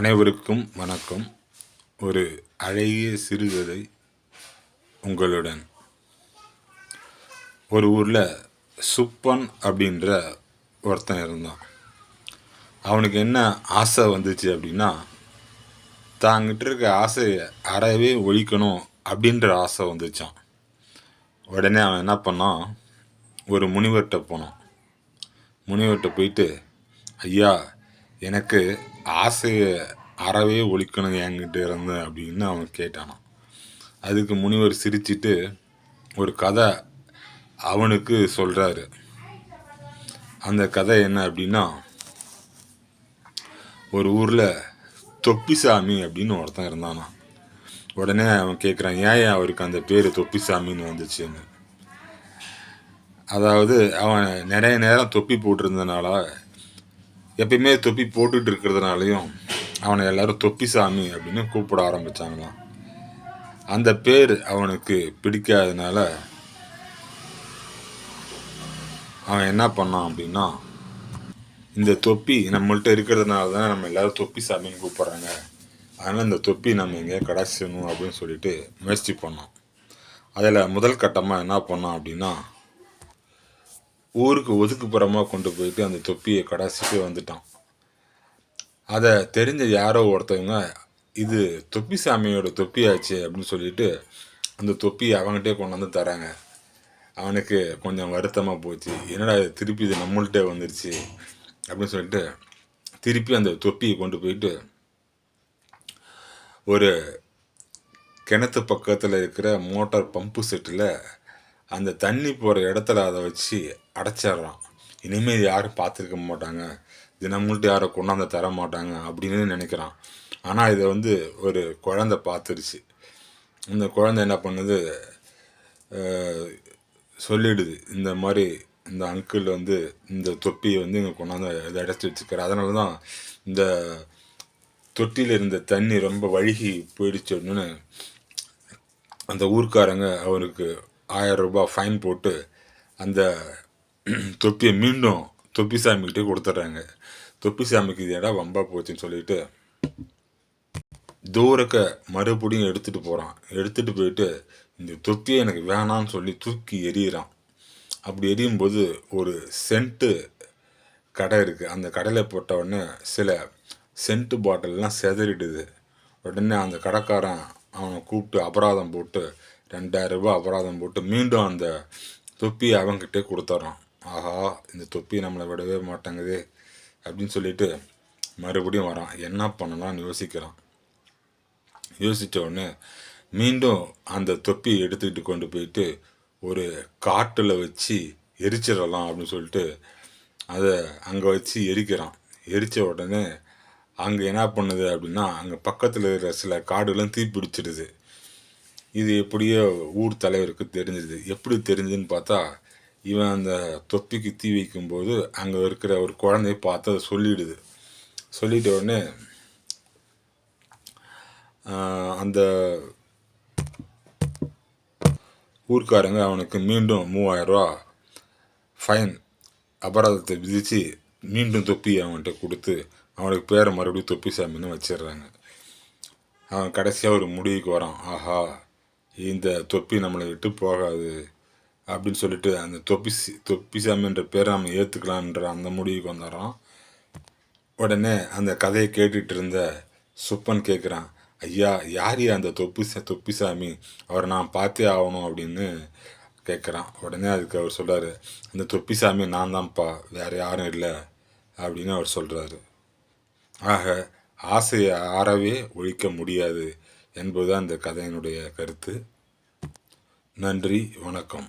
அனைவருக்கும் வணக்கம். ஒரு அழகிய சிறுகதை உங்களுடன். ஒரு ஊரில் சுப்பன் அப்படின்ற ஒருத்தன் இருந்தான். அவனுக்கு என்ன ஆசை வந்துச்சு அப்படின்னா, தாங்கிட்ட இருக்க ஆசையை அறவே ஒழிக்கணும் அப்படின்ற ஆசை வந்துச்சான். உடனே அவன் என்ன பண்ணான், ஒரு முனிவர்கிட்ட போனான். முனிவர்கிட்ட போயிட்டு, ஐயா, எனக்கு ஆசையை அறவே ஒழிக்கணும் என்கிட்ட இருந்தேன் அப்படின்னு அவன் கேட்டானான். அதுக்கு முனிவர் சிரிச்சிட்டு ஒரு கதை அவனுக்கு சொல்கிறாரு. அந்த கதை என்ன அப்படின்னா, ஒரு ஊரில் தொப்பிசாமி அப்படின்னு ஒருத்தன் இருந்தானா. உடனே அவன் கேட்குறான், ஏன் அவருக்கு அந்த பேர் தொப்பிசாமின்னு வந்துச்சுன்னு. அதாவது அவன் நிறைய நேரம் தொப்பி போட்டிருந்தனால, எப்பயுமே தொப்பி போட்டுட்டு இருக்கிறதுனாலையும் அவனை எல்லாரும் தொப்பிசாமி அப்படின்னு கூப்பிட ஆரம்பித்தாங்களாம். அந்த பேர் அவனுக்கு பிடிக்காதனால அவன் என்ன பண்ணான் அப்படின்னா, இந்த தொப்பி நம்மள்ட்ட இருக்கிறதுனால தான் நம்ம எல்லாரும் தொப்பிசாமின்னு கூப்பிட்றாங்க, அதனால் இந்த தொப்பி நம்ம எங்கேயா கடைசியணும் அப்படின்னு சொல்லிட்டு முயற்சி பண்ணோம். அதில் முதல் கட்டமாக என்ன பண்ணோம் அப்படின்னா, ஊருக்கு ஒதுக்குப்புறமாக கொண்டு போயிட்டு அந்த தொப்பியை கடைசிக்கு வந்துட்டான். அதை தெரிஞ்ச யாரோ ஒருத்தவங்க, இது தொப்பிசாமியோட தொப்பியாச்சு அப்படின்னு சொல்லிட்டு அந்த தொப்பியை அவங்ககிட்டே கொண்டு வந்து தராங்க. அவனுக்கு கொஞ்சம் வருத்தமாக போச்சு, என்னடா திருப்பி இது நம்மள்கிட்ட வந்துருச்சு அப்படின்னு சொல்லிட்டு திருப்பி அந்த தொப்பியை கொண்டு போயிட்டு ஒரு கிணத்து பக்கத்தில் இருக்கிற மோட்டார் பம்பு செட்டில் அந்த தண்ணி போகிற இடத்துல அதை வச்சு அடைச்சிட்றான். இனிமேல் யாரும் பார்த்துருக்க மாட்டாங்க, இது நம்மள்ட்ட யாரும் கொண்டாந்து தர மாட்டாங்க அப்படின்னு நினைக்கிறான். ஆனால் இதை ஒரு குழந்தை பார்த்துருச்சு. இந்த குழந்தை என்ன பண்ணுது, சொல்லிடுது, இந்த மாதிரி இந்த அங்கிள் இந்த தொப்பியை இங்கே கொண்டாந்து இதை அடைச்சி வச்சுக்கிறார், அதனால தான் இந்த தொட்டியில் இருந்த தண்ணி ரொம்ப வழுகி போயிடுச்சுன்னு அந்த ஊர்க்காரங்க அவருக்கு 1000 ரூபாய் ஃபைன் போட்டு அந்த தொப்பியை மீண்டும் தொப்பிசாமிக்கிட்டே கொடுத்துட்றாங்க. தொப்பிசாமிக்கு இது இடம் வம்பா போச்சுன்னு சொல்லிட்டு தூரக்க மறுபடியும் எடுத்துகிட்டு போகிறான். எடுத்துகிட்டு போயிட்டு இந்த தொப்பியை எனக்கு வேணான்னு சொல்லி தூக்கி எறிகிறான். அப்படி எரியும்போது ஒரு சென்ட்டு கடை இருக்குது. அந்த கடையில் போட்ட உடனே சில சென்ட்டு பாட்டில்லாம் செதறிடுது. உடனே அந்த கடைக்காரன் அவனை கூப்பிட்டு அபராதம் போட்டு 2000 ரூபாய் அபராதம் போட்டு மீண்டும் அந்த தொப்பியை அவன்கிட்டே கொடுத்துட்றான். ஆஹா, இந்த தொப்பி நம்மளை விடவே மாட்டேங்குது அப்படின்னு சொல்லிட்டு மறுபடியும் வரான். என்ன பண்ணலாம்னு யோசிக்கிறான். யோசித்த உடனே மீண்டும் அந்த தொப்பியை எடுத்துக்கிட்டு கொண்டு போயிட்டு ஒரு காட்டில் வச்சு எரிச்சிடலாம் அப்படின்னு சொல்லிட்டு அதை அங்கே வச்சு எரிக்கிறான். எரித்த உடனே அங்கே என்ன பண்ணுது அப்படின்னா, அங்கே பக்கத்தில் இருக்கிற சில காடுகளும் தீப்பிடிச்சிடுது. இது எப்படியோ ஊர் தலைவருக்கு தெரிஞ்சிது. எப்படி தெரிஞ்சுன்னு பார்த்தா, இவன் அந்த தொப்பிக்கு தீ வைக்கும்போது அங்கே இருக்கிற ஒரு குழந்தைய பார்த்து அதை சொல்லிடுது. சொல்லிட்ட உடனே அந்த ஊர்க்காரங்க அவனுக்கு மீண்டும் 3000 ரூபா ஃபைன் அபராதத்தை விதித்து மீண்டும் தொப்பி அவன்கிட்ட கொடுத்து அவனுக்கு பேரை மறுபடியும் தொப்பிசாமின்னு வச்சிடுறாங்க. அவன் கடைசியாக ஒரு முடிவுக்கு வரான். ஆஹா, இந்த தொப்பி நம்மளை விட்டு போகாது அப்படின்னு சொல்லிட்டு அந்த தொப்பிசாமின்ற பேரை நம்ம ஏற்றுக்கலான்ற அந்த முடிவுக்கு வந்துடுறான். உடனே அந்த கதையை கேட்டுட்டு இருந்த சுப்பன் கேட்குறான், ஐயா, யார் அந்த தொப்பிசாமி, அவரை நான் பார்த்தே ஆகணும் அப்படின்னு கேட்குறான். உடனே அதுக்கு அவர் சொல்கிறாரு, அந்த தொப்பிசாமி நான் தான்ப்பா, வேறு யாரும் இல்லை அப்படின்னு அவர் சொல்கிறாரு. ஆக ஆசையை அறவே ஒழிக்க முடியாது என்பதுதான் இந்த கதையினுடைய கருத்து. நன்றி, வணக்கம்.